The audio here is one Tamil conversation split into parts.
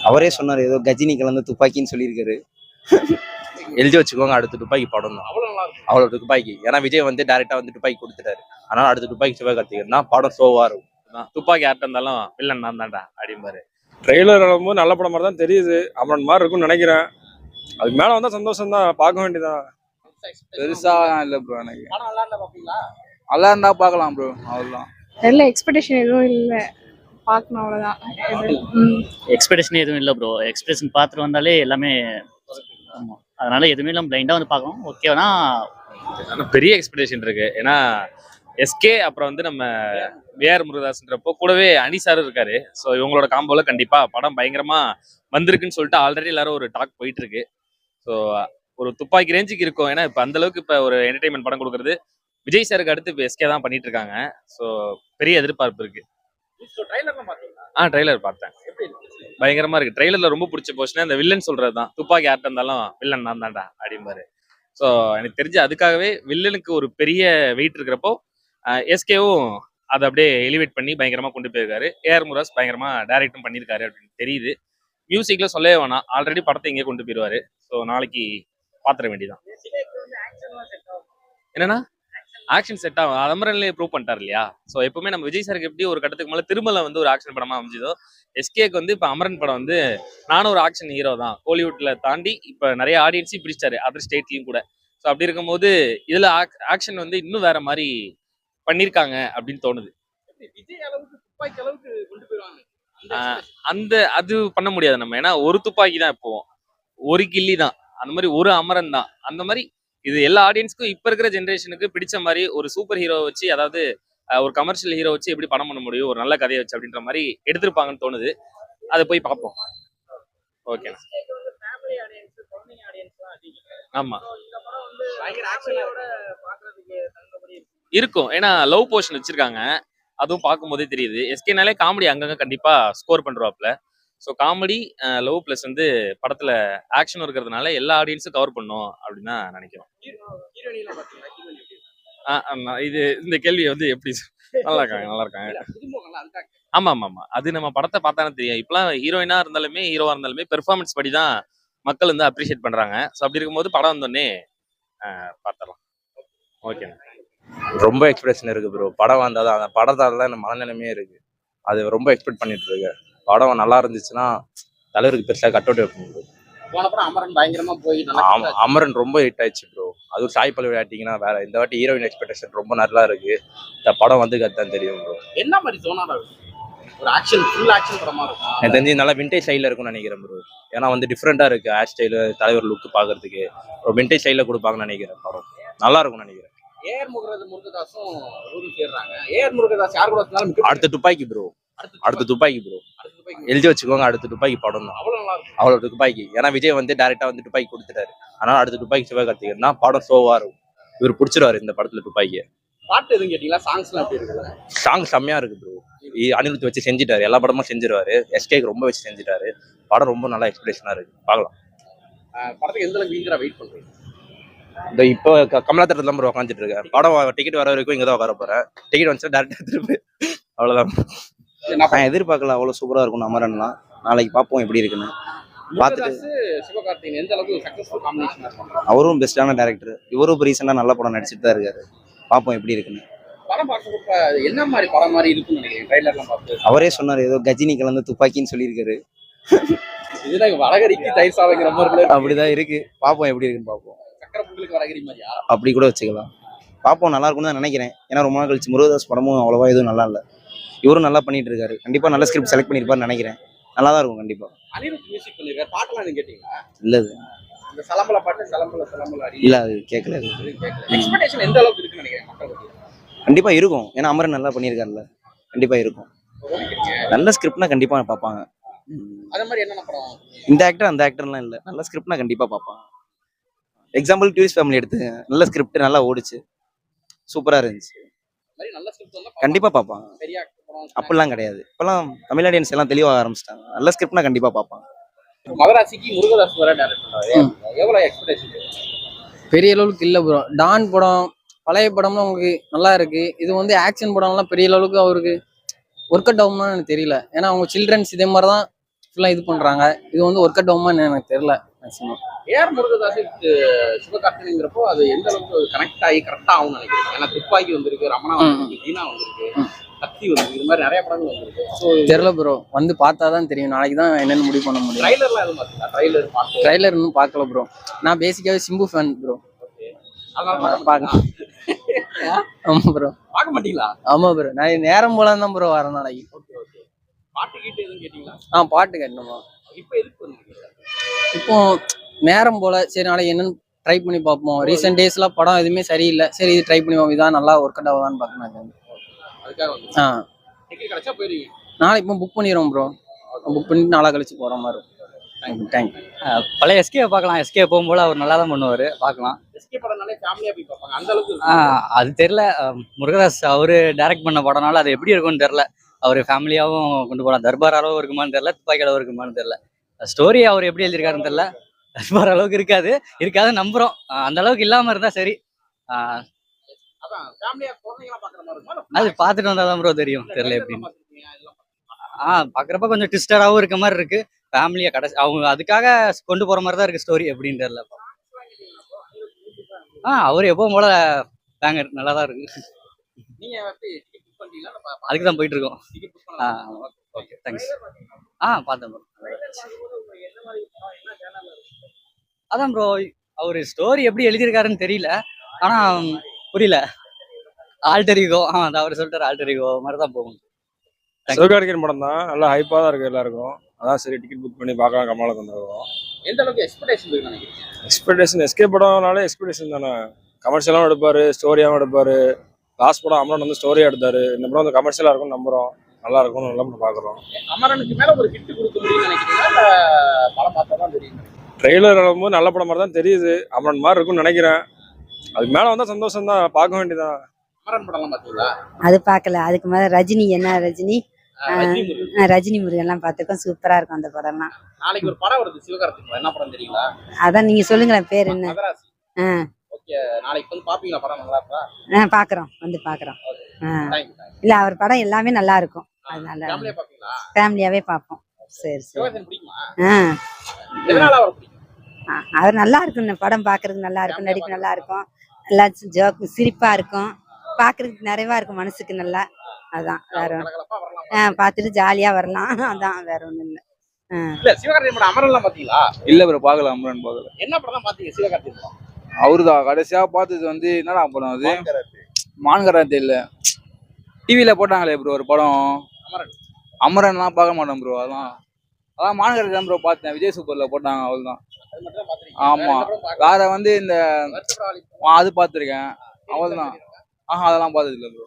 அவரே சொன்னார் ஏதோ கஜினி கலந்து துப்பாக்கின்னு சொல்லியிருக்காரு. எழுதி வச்சுக்கோங்க, அடுத்த துப்பாக்கி படம் தான். அவ்வளோ துப்பாக்கி. ஏன்னா விஜய் வந்து டைரக்டா வந்து துப்பாக்கி கொடுத்துட்டாரு. அதனால அடுத்த துப்பாக்கி சிவகார்த்திகேயன் தான். படம் சோவா இருக்கும். துப்பாக்கி ஆட்டம் இருந்தாலும் வில்லன் நான் தான்டா அப்படிம்பாரு. ட்ரெய்லர் வரும்போது நல்ல படம் மாதிரி தான் தெரியுது. அமரன் மாதிரி இருக்கும்னு நினைக்கிறேன். அதுக்கு மேல வந்தா சந்தோஷம் தான், பார்க்க வேண்டியதான். பெருசா இல்லை ப்ரோ. எனக்கு நல்லா இருந்தா பார்க்கலாம் ப்ரோ, அவ்வளோதான். தெரியல, எக்ஸ்பெக்டேஷன் எதுவும் இல்லை, பார்க்கணும் அவ்வளோதான். எக்ஸ்பெக்டேஷன் எதுவும் இல்லை ப்ரோ. எக்ஸ்பெக்டேஷன் பார்த்துட்டு வந்தாலே எல்லாமே ஆமாம். அதனால எதுவுமே நம்ம பிளைண்டாக வந்து பார்க்கணும். ஓகேனா பெரிய எக்ஸ்பெக்டேஷன் இருக்கு. ஏன்னா எஸ்கே அப்புறம் வந்து நம்ம ஏஆர் முருகதாஸ்ன்றப்போ கூடவே அனி சார் இருக்காரு. ஸோ இவங்களோட காம்போல கண்டிப்பா படம் பயங்கரமா வந்திருக்குன்னு சொல்லிட்டு ஆல்ரெடி எல்லாரும் ஒரு டாக் போயிட்டு இருக்கு. ஸோ ஒரு துப்பாக்கி ரேஞ்சுக்கு இருக்கும். ஏன்னா இப்போ அந்த அளவுக்கு இப்போ ஒரு என்டர்டைன்மெண்ட் படம் கொடுக்குறது விஜய் சாருக்கு அடுத்து இப்போ எஸ்கே தான் பண்ணிட்டு இருக்காங்க. ஸோ பெரிய எதிர்பார்ப்பு இருக்கு. ட்ரெய்லர் பார்த்தேன், பயங்கரமா இருக்கு. ட்ரெய்லர்ல ரொம்ப பிடிச்ச போர்ஷன் அந்த வில்லன் சொல்றது தான். துப்பாக்கி ஆட்டம் இருந்தாலும் வில்லன் நான் தான்டா அப்படிம்பாரு. ஸோ எனக்கு தெரிஞ்சு அதுக்காகவே வில்லனுக்கு ஒரு பெரிய வெயிட் இருக்கிறப்போ எஸ்கேவும் அதை அப்படியே எலிவேட் பண்ணி பயங்கரமா கொண்டு போயிருக்காரு. ஏஆர் முருகதாஸ் பயங்கரமா டைரக்டும் பண்ணியிருக்காரு அப்படின்னு தெரியுது. மியூசிக்ல சொல்லவே வேணாம், ஆல்ரெடி படத்தை இங்கே கொண்டு போயிடுவாரு. ஸோ நாளைக்கு பாத்திர வேண்டியதான். என்னன்னா ஆக்ஷன் செட் ஆகும், அமரன்லேயே ப்ரூவ் பண்ணிட்டார் இல்லையா. ஸோ எப்பவுமே நம்ம விஜய் சாருக்கு எப்படி ஒரு கட்டத்துக்கு மேலே திருமலை வந்து ஒரு ஆக்ஷன் படமா அமைஞ்சதோ, எஸ்கேக்கு வந்து இப்போ அமரன் படம் வந்து நானும் ஒரு ஆக்ஷன் ஹீரோ தான், கோலிவுட்ல தாண்டி இப்போ நிறைய ஆடியன்ஸையும் பிடிச்சாரு, அதர் ஸ்டேட்லையும் கூட. ஸோ அப்படி இருக்கும்போது இதுல ஆக்ஷன் வந்து இன்னும் வேற மாதிரி பண்ணியிருக்காங்க அப்படின்னு தோணுது. அந்த அது பண்ண முடியாது நம்ம. ஏன்னா ஒரு துப்பாக்கி தான், இப்போ ஒரு கில்லி தான், அந்த மாதிரி ஒரு அமரன் தான். அந்த மாதிரி இது எல்லா ஆடியன்ஸ்க்கும் இப்ப இருக்கிற ஜென்ரேஷனுக்கு பிடிச்ச மாதிரி ஒரு சூப்பர் ஹீரோ வச்சு, அதாவது ஒரு கமர்ஷியல் ஹீரோ வச்சு எப்படி படம் பண்ண முடியும், ஒரு நல்ல கதையை வச்சு அப்படின்ற மாதிரி எடுத்திருப்பாங்கன்னு தோணுது. அதை போய் பார்ப்போம். ஓகே. ஆமா இருக்கும். ஏன்னா லவ் போர்ஷன் வச்சிருக்காங்க, அதுவும் பார்க்கும் போதே தெரியுது. எஸ்கேனாலே காமெடி அங்கங்க கண்டிப்பா ஸ்கோர் பண்றாப்ல. ஸோ காமெடி லவ் பிளஸ் வந்து படத்துல ஆக்ஷன் இருக்கிறதுனால எல்லா ஆடியன்ஸும் கவர் பண்ணும் அப்படின்னு தான் நினைக்கிறோம். இது இந்த கேள்வியை வந்து எப்படி நல்லா இருக்காங்க. ஆமா ஆமா ஆமா, அது நம்ம படத்தை பார்த்தானே தெரியும். இப்பெல்லாம் ஹீரோயினா இருந்தாலுமே ஹீரோவா இருந்தாலுமே பெர்ஃபார்மன்ஸ் படி தான் மக்கள் வந்து அப்ரிஷியேட் பண்றாங்க. ஸோ அப்படி இருக்கும்போது படம் வந்தோடனே பார்த்துடலாம். ஓகே. ரொம்ப எக்ஸ்பெக்டேஷன் இருக்கு ப்ரோ. படம் வந்தாதான் அந்த படத்தால எனக்கு மனநிலைமையே இருக்கு. அது ரொம்ப எக்ஸ்பெக்ட் பண்ணிட்டு இருக்கு. படம் நல்லா இருந்துச்சுன்னா தலைவருக்கு பெருசாக கட் அவுட் வைப்போம் ப்ரோ. அமரன் பயங்கரமா போய் அமரன் ரொம்ப ஹிட் ஆயிடுச்சு ப்ரோ. அதுவும் சாய் பல்லவி ஆட்டிங்கன்னா வேற. இந்த வாட்டி ஹீரோயின் எக்ஸ்பெக்டேஷன் ரொம்ப நல்லா இருக்கு. இந்த படம் வந்து கத்தான் தெரியும் ப்ரோ. என்ன மாதிரி தோணாடா ஒரு ஆக்ஷன் ஃபுல் ஆக்ஷன் படமா இருக்கும். எனக்கு தெரிஞ்சு நல்லா விண்டேஜ் ஸ்டைல இருக்கும்னு நினைக்கிறேன் ப்ரோ. ஏன்னா வந்து டிஃப்ரெண்டா இருக்கு ஹேர் ஸ்டைலு, தலைவர் லுக்கு பார்க்கறதுக்கு ஒரு விண்டேஜ் ஸ்டைல கொடுப்பாங்கன்னு நினைக்கிறேன். படம் நல்லா இருக்கும்னு நினைக்கிறேன். ஏஆர் முருகதாஸும் சேர்றாங்க. ஏஆர் முருகதாஸ் யார் கூட இருந்தாலும் அடுத்த துப்பாக்கி ப்ரோ. அடுத்த துப்பாக்கி ப்ரோ. எழுதி வச்சுக்கோங்க, அடுத்த துப்பாக்கி படம் தான். அவ்வளோ துப்பாக்கி. ஏன்னா விஜய் வந்து டைரக்டா வந்து துப்பாக்கி கொடுத்துட்டாரு. அதனால அடுத்த துப்பாக்கி சிவகார்த்திகேயன் தான். படம் சோவா இருக்கும். இவர் பிடிச்சிருவாரு இந்த படத்துல துப்பாக்கியை. பாட்டு எதுவும் கேட்டீங்களா? சாங்ஸ்லாம் எப்படி இருக்கு? சாங் செம்மையா இருக்கு ப்ரோ. அனிருத் வச்சு செஞ்சுட்டாரு, எல்லா படமும் செஞ்சிருவாரு. எஸ்கேக்கு ரொம்ப வச்சு செஞ்சுட்டாரு. படம் ரொம்ப நல்லா எக்ஸ்பெக்டேஷனா இருக்கு, பார்க்கலாம். படத்துக்கு எந்த அளவுக்கு ஈகரா வெயிட் பண்றீங்க? இந்த இப்போ கமலா தேட்டர்ல தான் ப்ரோ உட்காந்துட்டு இருக்கேன். படம் டிக்கெட் வர வரைக்கும் இங்கே தான் உட்கார போறேன். டிக்கெட் வந்துச்சா டேரக்டா திருப்பி அவ்வளோதான். நான் எதிர்பார்க்கல அவ்வளோ சூப்பரா இருக்கும் அமரன்லாம். நாளைக்கு பார்ப்போம் எப்படி இருக்குன்னு. பார்த்துட்டு சிவகார்த்திகேயன் எந்த அளவுக்கு சக்சஸ்ஃபுல் காம்பினேஷன் இருக்கும். அவரும் பெஸ்டான டேரக்டர். இவரும் இப்போ ரீசெண்டாக நல்ல படம் நடிச்சுட்டு தான் இருக்காரு. பார்ப்போம் எப்படி இருக்குன்னு. படம் பார்க்க என்ன மாதிரி படம் மாதிரி இருக்குன்னு நினைக்கிறேன். ட்ரைலர்லாம் பார்த்து அவரே சொன்னார் ஏதோ கஜினி கலந்து துப்பாக்கின்னு சொல்லியிருக்காரு. இதுதான் வடகரிக்கு தயிர் சாதங்கிற மாதிரி அப்படிதான் இருக்கு. பார்ப்போம் எப்படி இருக்குன்னு பார்ப்போம். சக்கரை பொங்கலுக்கு வடகரி மாதிரியா அப்படி கூட வச்சுக்கலாம். பார்ப்போம், நல்லா இருக்கும்னு தான் நினைக்கிறேன். ஏன்னா ரொம்ப நாள் கழிச்சு முருகதாஸ் படமும் அவ்வளோவா எதுவும் நல்லா இல்லை. இவரும் நல்லா பண்ணிட்டு இருக்காரு. கண்டிப்பா நல்ல ஸ்கிரிப்ட் செலக்ட் பண்ணிருப்பாருன்னு நினைக்கிறேன். நல்லா தான் இருக்கும் கண்டிப்பா. அனிருத் மியூசிக் பண்ணிருக்காரு. பாட்டெல்லாம் நீங்க கேட்டீங்களா? இல்ல இந்த சலம்பல பாட்டு சலம்பல அடி இல்ல, அது கேட்கல. எக்ஸ்பெக்டேஷன் எந்த அளவுக்கு இருக்குன்னு நினைக்கிறேன் மக்களுக்கு? கண்டிப்பா இருக்கும். ஏன்னா அமரன் நல்லா பண்ணியிருக்காருல்ல, கண்டிப்பா இருக்கும். நல்ல ஸ்கிரிப்ட்னா கண்டிப்பா பார்ப்பாங்க. அதே மாதிரி என்னென்ன படம்? இந்த ஆக்டர் அந்த ஆக்டர்லாம் இல்லை, நல்ல ஸ்கிரிப்ட்னா கண்டிப்பா பார்ப்பாங்க. எக்ஸாம்பிள் டியூரிஸ்ட் ஃபேமிலி எடுத்து நல்ல ஸ்கிரிப்ட் நல்லா ஓடிச்சு, சூப்பரா இருந்துச்சு. கண்டிப்பா பார்ப்பாங்க. அப்படிலாம் கிடையாது. இப்பெல்லாம் தமிழ் ஆடியன்ஸ் எல்லாம் தெளிவாக ஆரம்பிச்சிட்டாங்க. நல்ல ஸ்கிரிப்ட்னா கண்டிப்பா பார்ப்பாங்க. மகராசிக்கு முருகதாஸ் வர டைரக்ட் பண்றாரு. எவ்வளவு எக்ஸ்பெக்டேஷன்? பெரிய அளவுக்கு இல்லை ப்ரோ. டான் படம் பழைய படம்லாம் உங்களுக்கு நல்லா இருக்கு. இது வந்து ஆக்ஷன் படம்லாம் பெரிய அளவுக்கு அவருக்கு ஒர்க் அவுட் ஆகும்னு எனக்கு தெரியல. ஏன்னா அவங்க சில்ட்ரன்ஸ் இதே மாதிரி தான் ஃபுல்லாக இது பண்ணுறாங்க. இது வந்து ஒர்க் அவுட் ஆகுமான்னு எனக்கு தெரியல மேக்ஸிமம். ஏஆர் முருகதாஸ் சிவகார்த்திகேயங்கிறப்போ அது எந்த அளவுக்கு கனெக்ட் ஆகி கரெக்டா ஆகும்னு நினைக்கிறேன். ஏன்னா துப்பாக்கி வந்திருக்கு, ரமணா வந்திருக்கு, தீனா வந்திருக்கு, கத்தி வந்திருக்கு, இது மாதிரி நிறைய படங்கள் வந்திருக்கு. ஸோ தெரியல ப்ரோ, வந்து பார்த்தா தான் தெரியும். நாளைக்கு தான் என்னென்னு முடிவு பண்ண முடியும். ட்ரைலர்லாம் எதுவும் பார்த்தீங்களா? ட்ரைலர் பார்த்து ட்ரைலர் இன்னும் பார்க்கல ப்ரோ. நான் பேசிக்காவே சிம்பு ஃபேன் ப்ரோ. அதனால பார்க்க ஆமாம் ப்ரோ. பார்க்க மாட்டீங்களா? ஆமாம் ப்ரோ, நான் நேரம் போல தான் ப்ரோ வரேன் நாளைக்கு. Okay okay. பாட்டு கீட்டு எதுவும் கேட்டீங்களா? பாட்டு கேட்டணுமா? இப்போ எதுக்கு வந்திருக்கீங்க? இப்போ நேரம் போல சரி நாளைக்கு என்னன்னு ட்ரை பண்ணி பார்ப்போம். ரீசெண்ட் டேஸ்லாம் படம் எதுவுமே சரியில்லை. சரி இது ட்ரை பண்ணி பார்ப்போம், இதான் நல்லா ஒர்க் அவுட் ஆகுதான்னு பார்க்கணும். அதுக்காக வந்து டிக்கெட் கிடைச்சா போயிருவீங்க. நாளைக்கு இப்போ புக் பண்ணிடுவோம் ப்ரோ. புக் பண்ணிட்டு நாளா கழிச்சு போகிற மாதிரி இருக்கும். தேங்க்யூ. பழைய எஸ்கே பார்க்கலாம். எஸ்கே போகும்போது அவர் நல்லா தான் பண்ணுவார், பார்க்கலாம். எஸ்கே படம்னாலே ஃபேமிலியா போய் பார்ப்பாங்க, அந்த அளவுக்கு அது தெரில. முருகதாஸ் அவர் டைரக்ட் பண்ண படம்னால அது எப்படி இருக்கும்னு தெரில. அவர் ஃபேமிலியாகவும் கொண்டு போகலாம். தர்பார் அளவு இருக்குமான்னு தெரில, துப்பாக்கி அளவு இருக்குமான்னு தெரில. ஸ்டோரி அவர் எப்படி எழுதியிருக்காருன்னு தெரில. தர்பார் அளவுக்கு இருக்காது நம்புகிறோம். அந்த அளவுக்கு இல்லாமல் இருந்தால் சரி. அதான் ஃபேமிலியா குழந்தைங்களா பார்க்குற மாதிரி இருக்குமா? அது பார்த்துட்டு வந்தால் தான் ப்ரோ தெரியும். தெரில எப்படின்னு. பார்க்குறப்ப கொஞ்சம் ட்விஸ்டடாகவும் இருக்க மாதிரி இருக்கு. ஃபேமிலியை கடைசி அவங்க அதுக்காக கொண்டு போகிற மாதிரி தான் இருக்கு ஸ்டோரி. எப்படின்னு தெரில. அவர் எப்பவும் போல பேங்கர் நல்லா தான் இருக்கு. நீங்க வந்து டிக்கெட் புக் பண்ணீங்களா? அதுக்கு தான் போயிட்டு இருக்கோம். டிக்கெட் புக் பண்ணலாம். Okay thanks. பார்த்தேன் ப்ரோ. அதான் ப்ரோ, அவர் ஸ்டோரி எப்படி எழுதியிருக்காருன்னு தெரியல. ஆனால் புரியல. ஆல்டர் ஈகோ அது அவர் சொல்லிட்டார். ஆல்டர் ஈகோ மாதிரி தான் போகும். சிவகார்த்திகேயன் படம் தான், நல்லா ஹைப்பாக தான் இருக்குது எல்லாருக்கும். அதான் சரி டிக்கெட் புக் பண்ணி பார்க்கலாம், கமலை வந்துடுவோம். எந்த அளவுக்கு எக்ஸ்பெக்டேஷன் இருக்குன்னு நினைக்கிறீங்க? எக்ஸ்பெக்டேஷன் எஸ்கே படம்னாலே எக்ஸ்பெக்டேஷன் தானே. கமர்ஷியலாகவும் எடுப்பார், ஸ்டோரியாகவும் எடுப்பார். லாஸ்ட் படம் அமரன் வந்து ஸ்டோரியாக எடுத்தார். இந்த படம் வந்து கமர்ஷியலாக இருக்கும்னு நம்புகிறோம். நல்லா இருக்கும்னு நல்லா பார்க்குறோம். அமரனுக்கு மேல ஒரு ஹிட் கொடுக்க முடியும்னு நினைக்கிறீங்களா? இல்ல படம் பார்த்தா தான் தெரியும்? ட்ரெய்லர் வரும்போது நல்ல படம் மாதிரி தான் தெரியுது. அமரன் மாதிரி இருக்கும்னு நினைக்கிறேன். அதுக்கு மேலே வந்தால் சந்தோஷம் தான், பார்க்க வேண்டியதான். அமரன் படம்லாம் பார்த்தீங்களா? அது பார்க்கல. அதுக்கு மேலே ரஜினி ரஜினி ரஜினி முருகன். ரஜினி முருகன்லாம் பார்த்துருக்கோம். சூப்பரா இருக்கும் அந்த படம்லாம். நாளைக்கு ஒரு படம் வருது சிவகார்த்திகேயன், என்ன படம் தெரியுங்களா? அதான் நீங்க சொல்லுங்களேன், பேர் என்ன? மதராசி. ஆ ஓகே, நாளைக்கு வந்து பாப்பீங்களா? படம் நல்லா இருக்கா? பார்க்குறோம், வந்து பார்க்குறோம். Thank you. இல்லை, அவர் படம் எல்லாமே நல்லா இருக்கும். அதனால ஃபேமிலியா பாப்பீங்களா? ஃபேமிலியாவே பார்ப்போம். சரி சரி. சிவகார்த்திகேயன் பிடிக்குமா? ஆ எதனால அவர் பிடிக்கும்? அவர் நல்லா இருக்கும். இந்த படம் பார்க்கறதுக்கு நல்லா இருக்கும், நடிப்பு நல்லா இருக்கும், நல்லா ஜோக்கு சிரிப்பா இருக்கும், பார்க்கறதுக்கு நிறைவா இருக்கும் மனசுக்கு நல்லா. அதான் வேற கலகலப்பா வரலாம். பார்த்துட்டு ஜாலியா வரலாம். அதான் வேற ஒண்ணும் இல்லை. இல்ல சிவகார்த்திகேயன் படம் அமரன்லாம் பாத்தீங்களா? இல்ல ப்ரோ, பார்க்கல. அமரன் பார்க்கல. என்ன படம் தான் பாத்தீங்க சிவகார்த்திகேயன் படம்? அவருதான் கடைசியா பார்த்தது வந்து என்னடா படம் அது? மான்கராத்தே இல்ல, டிவில போட்டாங்களே ப்ரோ ஒரு படம். அமரன்லாம் பார்க்க மாட்டேன் ப்ரோ. அதான் மான்கராத்தே தான் ப்ரோ பார்த்தேன். விஜய் சூப்பர்ல போட்டாங்க, அவ்வளவுதான். அது மட்டும் தான் பாத்துறீங்க? ஆமா, வேற வந்து இந்த அது பார்த்துருக்கேன், அவ்வளவுதான். அதெல்லாம் பார்த்தது இல்ல ப்ரோ.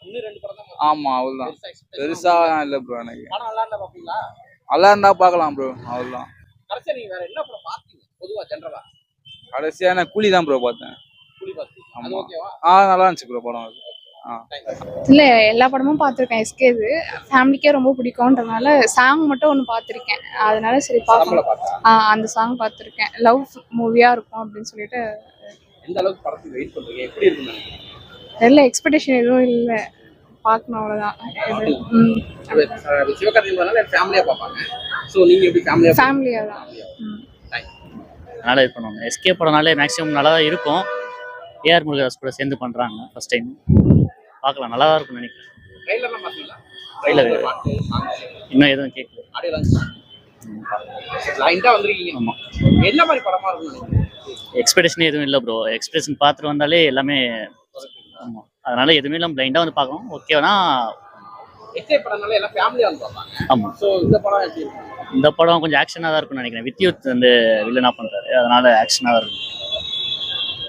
இன்னும் 2 படம் தான். ஆமா, அவ்வளவுதான். பெருசா இல்ல ப்ரோ. எனக்கு படம் நல்லா இருந்தா பாப்பீங்களா? நல்லா இருந்தா பார்க்கலாம் ப்ரோ, அவ்வளவுதான். கடைசியா நீங்க வேற என்ன படம் பாத்தீங்க பொதுவா ஜெனரலா? கடைசியா நான் கூலி தான் ப்ரோ பார்த்தேன். புலி பாத்தீங்க. அது ஓகேவா? நல்லா இருந்துச்சு ப்ரோ படம் அது. இல்லை, எல்லா படமும் பார்த்துருக்கேன். எஸ்கேது ஃபேமிலிக்கே ரொம்ப பிடிக்கும்ன்றதுனால சாங் மட்டும் ஒன்று பார்த்துருக்கேன். அதனால சரி பார்க்கலாம். அந்த சாங் பார்த்துருக்கேன். லவ் மூவியாக இருக்கும் அப்படின்னு சொல்லிட்டு. எந்த அளவுக்கு படத்துக்கு வெயிட் பண்றீங்க? எப்படி இருக்குன்னு நினைக்கிறீங்க? தெரியல, எக்ஸ்பெக்டேஷன் எதுவும் இல்லை. பார்க்கணும், அவ்வளோதான். சிவகார்த்திகேயன் படம்னால ஃபேமிலியா பார்ப்பாங்க. ஸோ நீங்க எப்படி ஃபேமிலியா? ஃபேமிலியாக தான். அதனால் இது பண்ணுவாங்க. எஸ்கே படம்னாலே மேக்ஸிமம் நல்லா தான் இருக்கும். ஏஆர் முருகதாஸ் கூட சேர்ந்து பண்ணுறாங்க ஃபர்ஸ்ட் டைம். பார்க்கலாம், நல்லா தான் இருக்கும்னு நினைக்கிறேன். ட்ரெய்லர்லாம் பாத்தீங்களா? ட்ரெய்லர் பாட்டு இன்னும் எதுவும் கேட்கல. ஆடியோ லான்ச் லைன்டா வந்திருக்கீங்க. ஆமாம், என்ன மாதிரி படமா இருக்கும்னு நினைக்கிறீங்க? எக்ஸ்பெக்டேஷனே எதுவும் இல்லை ப்ரோ. எக்ஸ்பெக்டேஷன் பார்த்துட்டு வந்தாலே எல்லாமே. ஆமாம், அதனால எதுவுமே இல்லாமல் பிளைண்டாக வந்து பார்க்கணும். ஓகேனா எஸ்கே படம்னால எல்லாம் ஃபேமிலியா வந்து பார்ப்பாங்க. ஆமாம், ஸோ இந்த படம் எப்படி இருக்கும்? இந்த படம் கொஞ்சம் ஆக்ஷனாக தான் இருக்கும்னு நினைக்கிறேன். வித்யூத் வந்து வில்லனாக பண்ணுறாரு, அதனால ஆக்ஷனாக தான் இருக்கும்.